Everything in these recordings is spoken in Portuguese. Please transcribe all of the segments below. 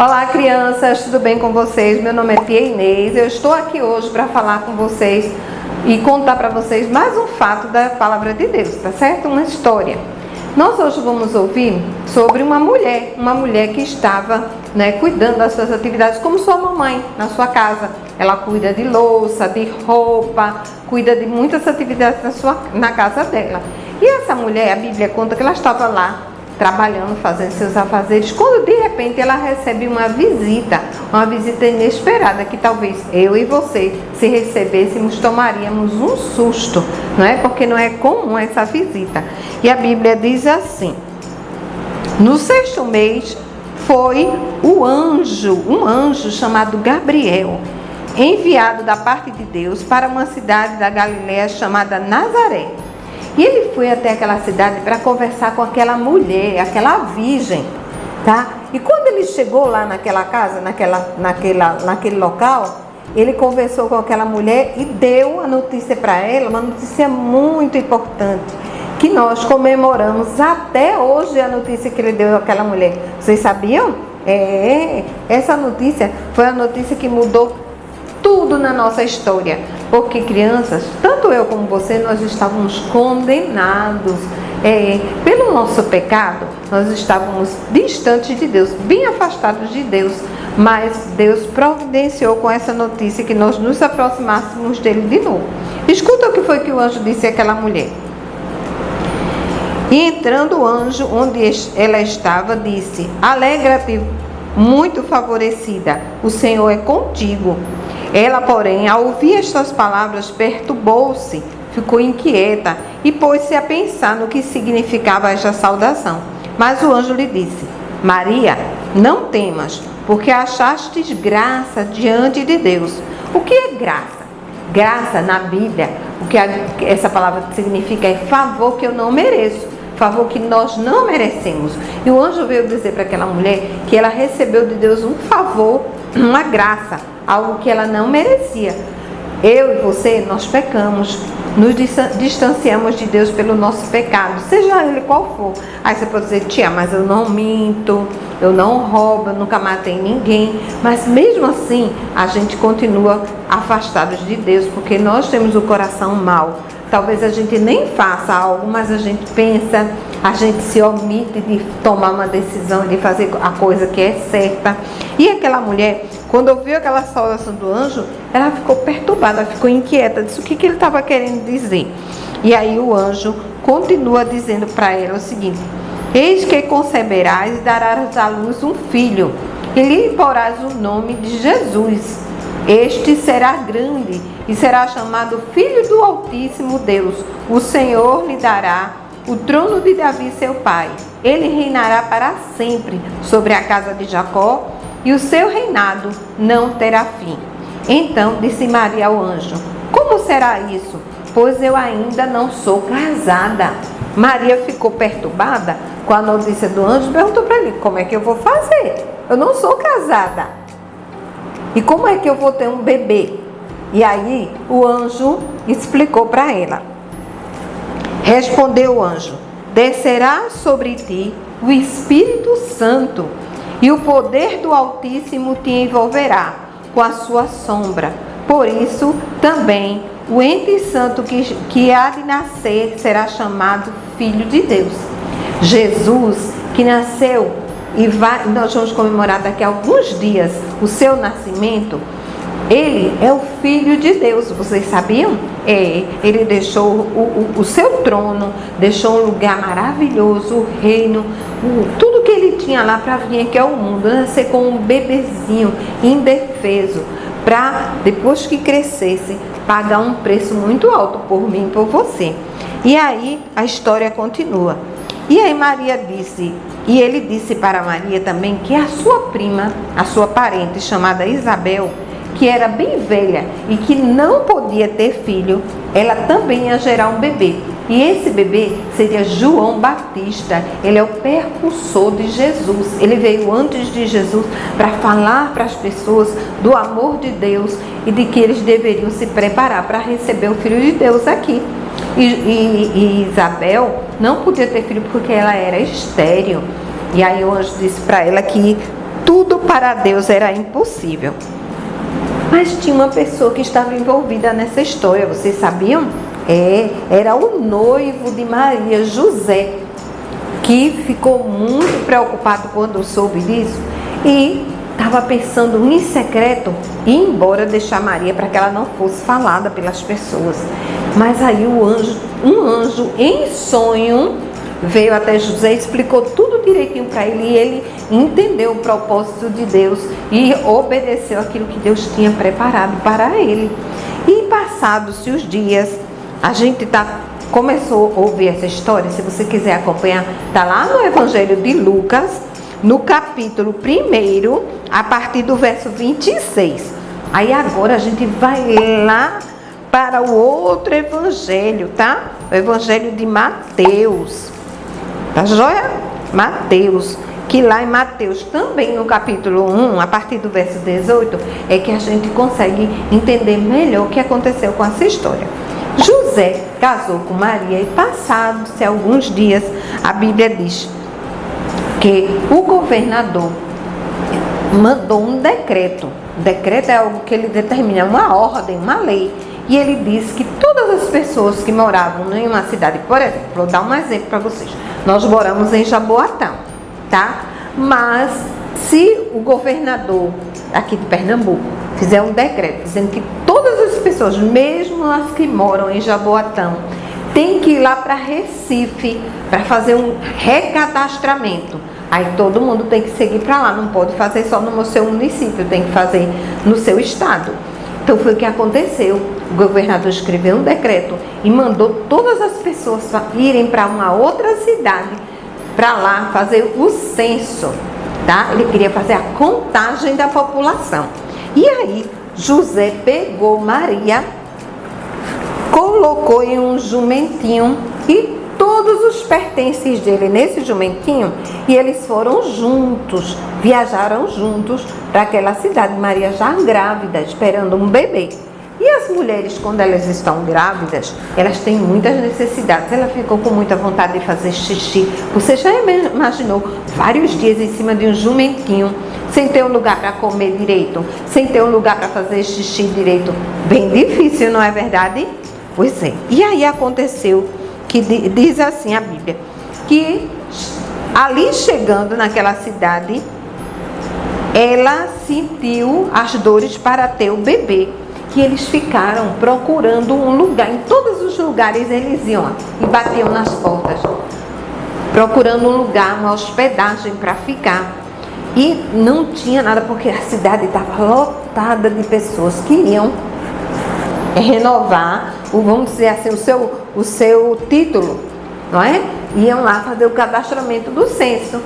Olá, crianças, tudo bem com vocês? Meu nome é Tia Inês. Eu estou aqui hoje para falar com vocês e contar para vocês mais um fato da palavra de Deus, tá certo? Uma história. Nós hoje vamos ouvir sobre uma mulher que estava, cuidando das suas atividades como sua mamãe na sua casa. Ela cuida de louça, de roupa, cuida de muitas atividades na casa dela. E essa mulher, a Bíblia conta que ela estava lá trabalhando, fazendo seus afazeres, quando de repente ela recebe uma visita inesperada, que talvez eu e você, se recebêssemos, tomaríamos um susto, não é? Porque não é comum essa visita. E a Bíblia diz assim: no 6º mês foi um anjo chamado Gabriel, enviado da parte de Deus para uma cidade da Galileia chamada Nazaré. E ele foi até aquela cidade para conversar com aquela mulher, aquela virgem, tá? E quando ele chegou lá naquela casa, naquele local, ele conversou com aquela mulher e deu a notícia para ela, uma notícia muito importante, que nós comemoramos até hoje a notícia que ele deu àquela mulher. Vocês sabiam? Essa notícia foi a notícia que mudou tudo na nossa história, porque crianças, tanto eu como você, nós estávamos condenados pelo nosso pecado. Nós estávamos distantes de Deus, bem afastados de Deus, mas Deus providenciou com essa notícia que nós nos aproximássemos dele de novo. Escuta o que foi que o anjo disse àquela mulher. E entrando o anjo onde ela estava, disse: alegra-te, muito favorecida, o Senhor é contigo. Ela, porém, ao ouvir estas palavras, perturbou-se, ficou inquieta e pôs-se a pensar no que significava esta saudação. Mas o anjo lhe disse: Maria, não temas, porque achastes graça diante de Deus. O que é graça? Graça, na Bíblia, o que essa palavra significa é favor que eu não mereço, favor que nós não merecemos. E o anjo veio dizer para aquela mulher que ela recebeu de Deus um favor, uma graça, algo que ela não merecia. Eu e você, nós pecamos, nos distanciamos de Deus pelo nosso pecado, seja ele qual for. Aí você pode dizer: tia, mas eu não minto, eu não roubo, eu nunca matei ninguém. Mas mesmo assim, a gente continua afastados de Deus, porque nós temos o coração mau. Talvez a gente nem faça algo, mas a gente pensa, a gente se omite de tomar uma decisão, de fazer a coisa que é certa. E aquela mulher, quando ouviu aquela saudação do anjo, ela ficou perturbada, ficou inquieta, disse o que ele estava querendo dizer. E aí o anjo continua dizendo para ela o seguinte: eis que conceberás e darás à luz um filho, e lhe porás o nome de Jesus. Este será grande e será chamado Filho do Altíssimo Deus. O Senhor lhe dará o trono de Davi, seu pai. Ele reinará para sempre sobre a casa de Jacó, e o seu reinado não terá fim. Então disse Maria ao anjo: como será isso? Pois eu ainda não sou casada. Maria ficou perturbada com a notícia do anjo e perguntou para ele: como é que eu vou fazer? Eu não sou casada. E como é que eu vou ter um bebê? E aí o anjo explicou para ela. Respondeu o anjo: descerá sobre ti o Espírito Santo, e o poder do Altíssimo te envolverá com a sua sombra. Por isso também o ente santo que há de nascer será chamado Filho de Deus. Jesus, que nasceu, nós vamos comemorar daqui a alguns dias o seu nascimento. Ele é o Filho de Deus, vocês sabiam? Ele deixou o seu trono, deixou um lugar maravilhoso, o reino, tudo que ele tinha lá para vir aqui ao mundo, nascer como um bebezinho indefeso, para depois que crescesse, pagar um preço muito alto por mim e por você. E aí a história continua. E aí Maria disse, e ele disse para Maria também que a sua prima, a sua parente chamada Isabel, que era bem velha e que não podia ter filho, ela também ia gerar um bebê. E esse bebê seria João Batista. Ele é o precursor de Jesus. Ele veio antes de Jesus para falar para as pessoas do amor de Deus e de que eles deveriam se preparar para receber o Filho de Deus aqui. E Isabel não podia ter filho porque ela era estéril. E aí o anjo disse para ela que Tudo para Deus era impossível. Mas tinha uma pessoa que estava envolvida nessa história, vocês sabiam? Era o noivo de Maria, José, que ficou muito preocupado quando soube disso e estava pensando em secreto ir embora, deixar Maria para que ela não fosse falada pelas pessoas. Mas aí um anjo em sonho veio até José, explicou tudo direitinho para ele e ele entendeu o propósito de Deus e obedeceu aquilo que Deus tinha preparado para ele. E passados-se os dias, a gente começou a ouvir essa história. Se você quiser acompanhar, está lá no Evangelho de Lucas, no capítulo 1, a partir do verso 26. Aí agora a gente vai lá para o outro evangelho, tá? O Evangelho de Mateus. Tá joia? Mateus. Que lá em Mateus, também no capítulo 1, a partir do verso 18, é que a gente consegue entender melhor o que aconteceu com essa história. José casou com Maria e passados-se alguns dias, a Bíblia diz que o governador mandou um decreto. O decreto é algo que ele determina, uma ordem, uma lei. E ele diz que todas as pessoas que moravam em uma cidade, por exemplo, vou dar um exemplo para vocês. Nós moramos em Jaboatão, tá? Mas se o governador aqui de Pernambuco fizer um decreto dizendo que todas as pessoas, mesmo as que moram em Jaboatão, tem que ir lá para Recife para fazer um recadastramento. Aí todo mundo tem que seguir para lá, não pode fazer só no seu município, tem que fazer no seu estado. Então foi o que aconteceu. O governador escreveu um decreto e mandou todas as pessoas irem para uma outra cidade para lá fazer o censo, tá? Ele queria fazer a contagem da população. E aí José pegou Maria, colocou em um jumentinho e todos os pertences dele nesse jumentinho, e eles foram juntos, viajaram juntos para aquela cidade, Maria já grávida, esperando um bebê. E as mulheres, quando elas estão grávidas, elas têm muitas necessidades. Ela ficou com muita vontade de fazer xixi. Você já imaginou vários dias em cima de um jumentinho, sem ter um lugar para comer direito, sem ter um lugar para fazer xixi direito? Bem difícil, não é verdade? Pois é. E aí aconteceu que diz assim a Bíblia, que ali chegando naquela cidade, ela sentiu as dores para ter o bebê. Que eles ficaram procurando um lugar, em todos os lugares eles iam e batiam nas portas, procurando um lugar, uma hospedagem para ficar. E não tinha nada, porque a cidade estava lotada de pessoas que iam renovar, vamos dizer assim, o seu título, não é? Iam lá fazer o cadastramento do censo.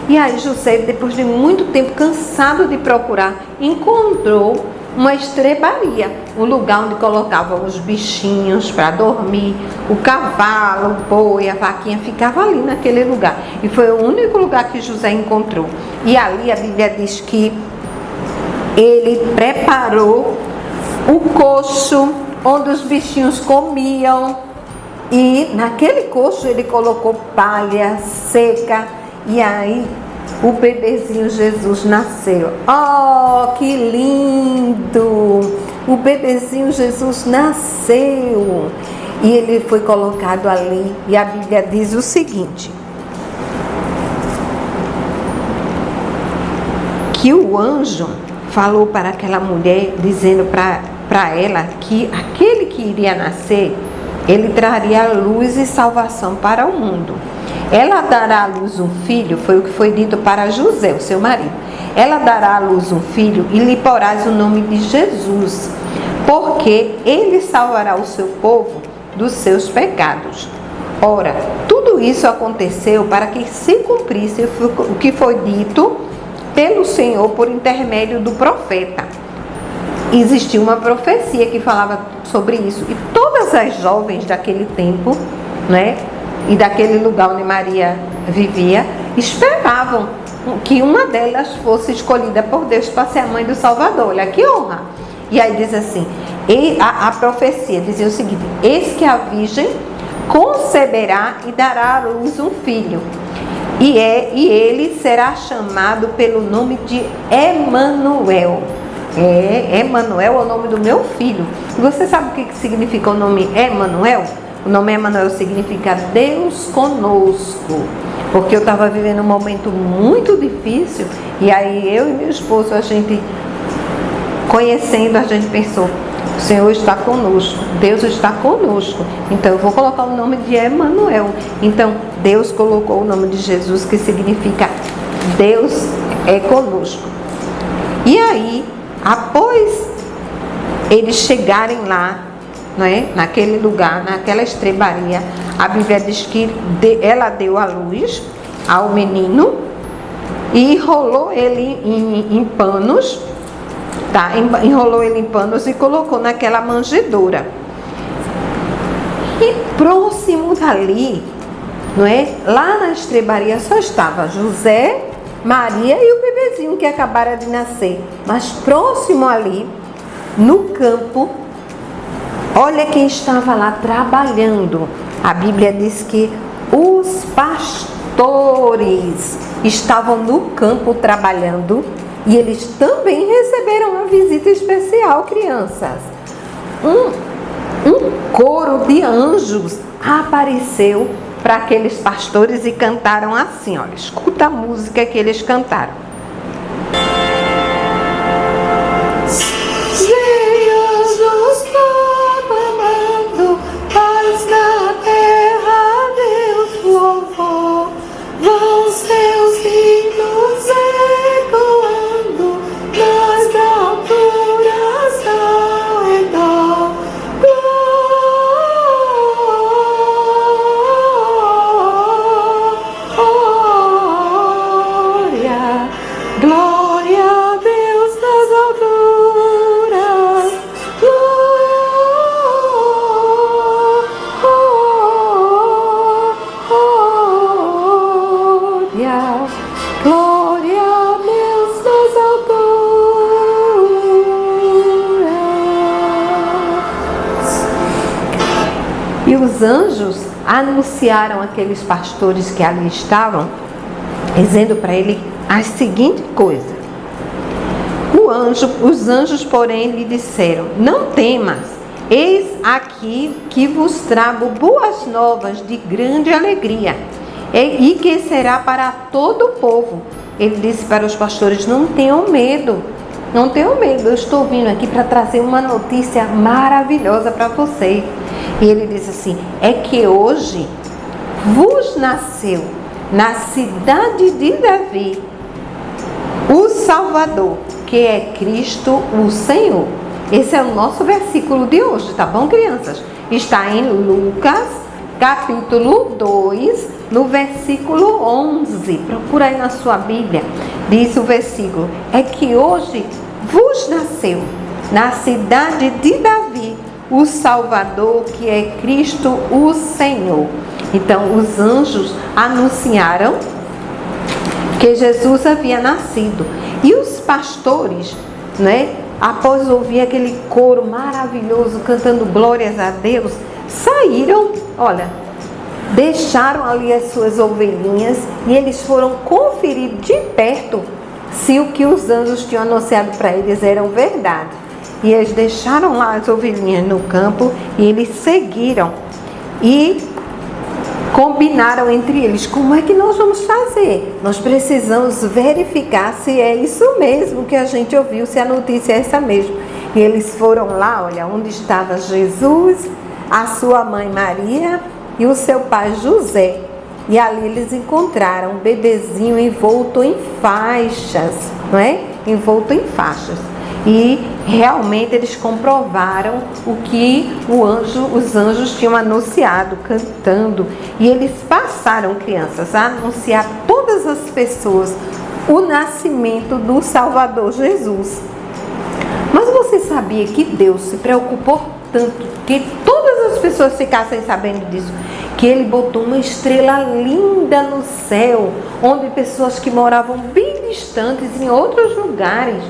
E aí José, depois de muito tempo, cansado de procurar, encontrou uma estrebaria, um lugar onde colocavam os bichinhos para dormir, o cavalo, o boi, a vaquinha, ficava ali naquele lugar. E foi o único lugar que José encontrou. E ali a Bíblia diz que ele preparou o coxo onde os bichinhos comiam, e naquele coxo ele colocou palha seca, e aí o bebezinho Jesus nasceu. Oh, que lindo! O bebezinho Jesus nasceu e ele foi colocado ali. E a Bíblia diz o seguinte, que o anjo falou para aquela mulher, dizendo para ela que aquele que iria nascer, ele traria luz e salvação para o mundo. Ela dará à luz um filho, foi o que foi dito para José, o seu marido. Ela dará à luz um filho e lhe porás o nome de Jesus, porque ele salvará o seu povo dos seus pecados. Ora, tudo isso aconteceu para que se cumprisse o que foi dito pelo Senhor por intermédio do profeta. Existia uma profecia que falava sobre isso, e todas as jovens daquele tempo, né, e daquele lugar onde Maria vivia, esperavam que uma delas fosse escolhida por Deus para ser a mãe do Salvador. Olha que honra! E aí diz assim, a profecia dizia o seguinte: eis que a virgem conceberá e dará à luz um filho, e ele será chamado pelo nome de Emanuel. Emanuel é o nome do meu filho. E você sabe o que significa o nome Emanuel? O nome Emanuel significa Deus conosco. Porque eu estava vivendo um momento muito difícil, e aí eu e meu esposo, a gente conhecendo, a gente pensou, o Senhor está conosco, Deus está conosco, então eu vou colocar o nome de Emanuel. Então Deus colocou o nome de Jesus, que significa Deus é conosco. E aí, após eles chegarem lá, não é? Naquele lugar, naquela estrebaria, a Bíblia diz que ela deu a luz ao menino e enrolou ele em panos, tá? Enrolou ele em panos e colocou naquela manjedoura. E próximo dali, não é? Lá na estrebaria só estava José, Maria e o bebezinho que acabara de nascer. Mas próximo ali, no campo, olha quem estava lá trabalhando. A Bíblia diz que os pastores estavam no campo trabalhando e eles também receberam uma visita especial, crianças. Um coro de anjos apareceu para aqueles pastores e cantaram assim, olha, escuta a música que eles cantaram. E os anjos anunciaram aqueles pastores que ali estavam, dizendo para ele a seguinte coisa. Os anjos, porém, lhe disseram, não temas, eis aqui que vos trago boas novas de grande alegria, e que será para todo o povo. Ele disse para os pastores, não tenham medo, não tenham medo, eu estou vindo aqui para trazer uma notícia maravilhosa para vocês. E ele disse assim, é que hoje vos nasceu na cidade de Davi o Salvador, que é Cristo o Senhor. Esse é o nosso versículo de hoje, tá bom, crianças? Está em Lucas, capítulo 2, no versículo 11. Procura aí na sua Bíblia. Diz o versículo, é que hoje vos nasceu na cidade de Davi o Salvador, que é Cristo o Senhor. Então, os anjos anunciaram que Jesus havia nascido. E os pastores, né, após ouvir aquele coro maravilhoso, cantando glórias a Deus, saíram, olha, deixaram ali as suas ovelhinhas e eles foram conferir de perto se o que os anjos tinham anunciado para eles era verdade. E eles deixaram lá as ovelhinhas no campo e eles seguiram e combinaram entre eles, como é que nós vamos fazer? Nós precisamos verificar se é isso mesmo que a gente ouviu, se a notícia é essa mesmo. E eles foram lá, olha, onde estava Jesus, a sua mãe Maria e o seu pai José. E ali eles encontraram um bebezinho envolto em faixas, não é? Envolto em faixas. E realmente eles comprovaram o que os anjos tinham anunciado, cantando. E eles passaram, crianças, a anunciar a todas as pessoas o nascimento do Salvador Jesus. Mas você sabia que Deus se preocupou tanto que todas as pessoas ficassem sabendo disso, que Ele botou uma estrela linda no céu, onde pessoas que moravam bem distantes, em outros lugares,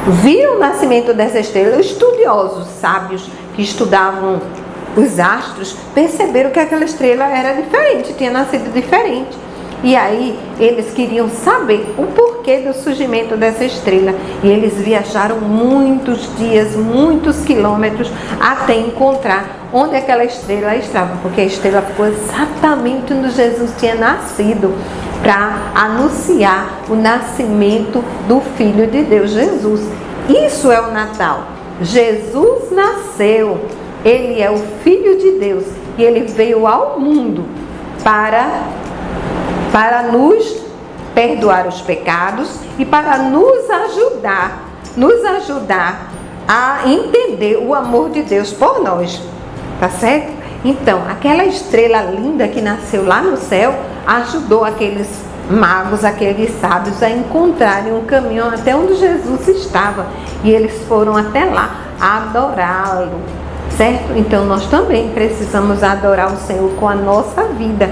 viram o nascimento dessa estrela. Estudiosos, sábios que estudavam os astros, perceberam que aquela estrela era diferente, tinha nascido diferente. E aí eles queriam saber o porquê do surgimento dessa estrela. E eles viajaram muitos dias, muitos quilômetros até encontrar onde aquela estrela estava. Porque a estrela ficou exatamente onde Jesus tinha nascido, para anunciar o nascimento do Filho de Deus, Jesus. Isso é o Natal. Jesus nasceu. Ele é o Filho de Deus e ele veio ao mundo para nos perdoar os pecados e para nos ajudar a entender o amor de Deus por nós, tá certo? Então, aquela estrela linda que nasceu lá no céu ajudou aqueles magos, aqueles sábios a encontrarem um caminho até onde Jesus estava, e eles foram até lá adorá-lo, certo? Então nós também precisamos adorar o Senhor com a nossa vida.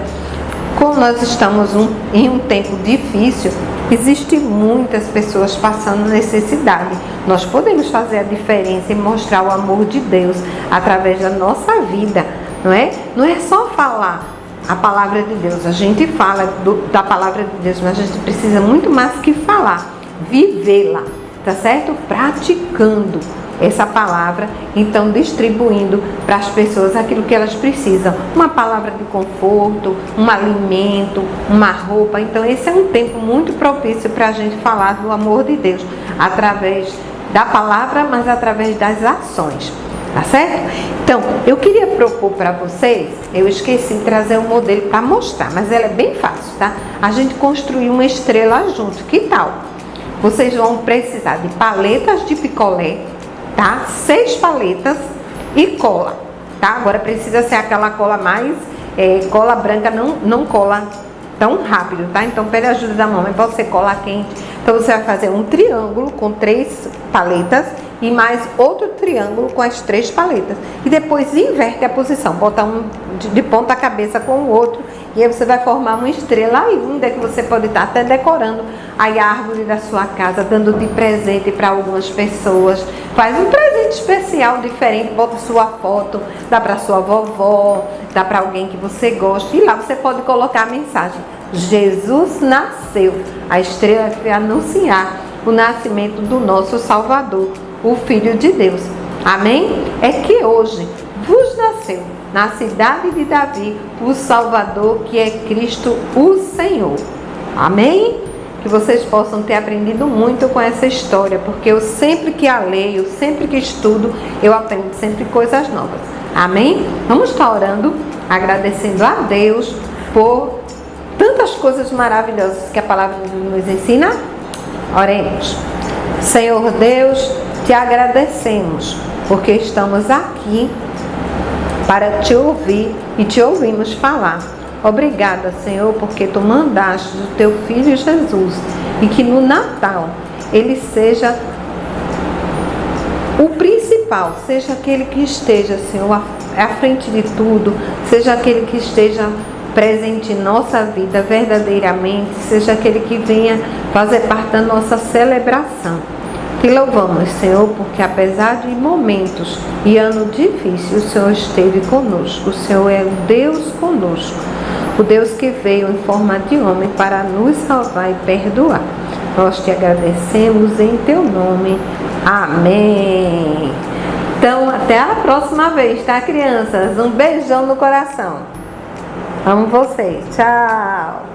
Como nós estamos em um tempo difícil, existem muitas pessoas passando necessidade. Nós podemos fazer a diferença e mostrar o amor de Deus através da nossa vida, não é? Não é só falar a palavra de Deus. A gente fala da palavra de Deus, mas a gente precisa muito mais que falar, vivê-la, tá certo? Praticando essa palavra, então distribuindo para as pessoas aquilo que elas precisam, uma palavra de conforto, um alimento, uma roupa. Então esse é um tempo muito propício para a gente falar do amor de Deus, através da palavra, mas através das ações, tá certo? Então, eu queria propor para vocês, eu esqueci de trazer um modelo para mostrar, mas ela é bem fácil, tá? A gente construir uma estrela junto, que tal? Vocês vão precisar de paletas de picolé, tá? 6 paletas e cola, tá? Agora precisa ser aquela cola mais, cola branca não cola tão rápido, tá? Então pede a ajuda da mamãe, pode ser cola quente. Então você vai fazer um triângulo com 3 paletas e mais outro triângulo com as 3 paletas. E depois inverte a posição, bota um de ponta cabeça com o outro. E aí você vai formar uma estrela linda que você pode estar até decorando aí a árvore da sua casa, dando de presente para algumas pessoas. Faz um presente especial, diferente, bota sua foto, dá para sua vovó, dá para alguém que você gosta. E lá você pode colocar a mensagem: Jesus nasceu. A estrela que vai anunciar o nascimento do nosso Salvador, o Filho de Deus. Amém? É que hoje vos nasceu na cidade de Davi o Salvador, que é Cristo o Senhor. Amém? Que vocês possam ter aprendido muito com essa história, porque eu sempre que a leio, sempre que estudo, eu aprendo sempre coisas novas. Amém? Vamos estar orando, agradecendo a Deus por tantas coisas maravilhosas que a palavra de Deus nos ensina. Oremos. Senhor Deus, te agradecemos, porque estamos aqui para te ouvir e te ouvimos falar. Obrigada, Senhor, porque tu mandaste o teu Filho Jesus, e que no Natal ele seja o principal, seja aquele que esteja, Senhor, à frente de tudo, seja aquele que esteja presente em nossa vida verdadeiramente, seja aquele que venha fazer parte da nossa celebração. Te louvamos, Senhor, porque apesar de momentos e ano difícil, o Senhor esteve conosco. O Senhor é o Deus conosco, o Deus que veio em forma de homem para nos salvar e perdoar. Nós te agradecemos em teu nome. Amém. Então, até a próxima vez, tá, crianças? Um beijão no coração. Amo vocês. Tchau.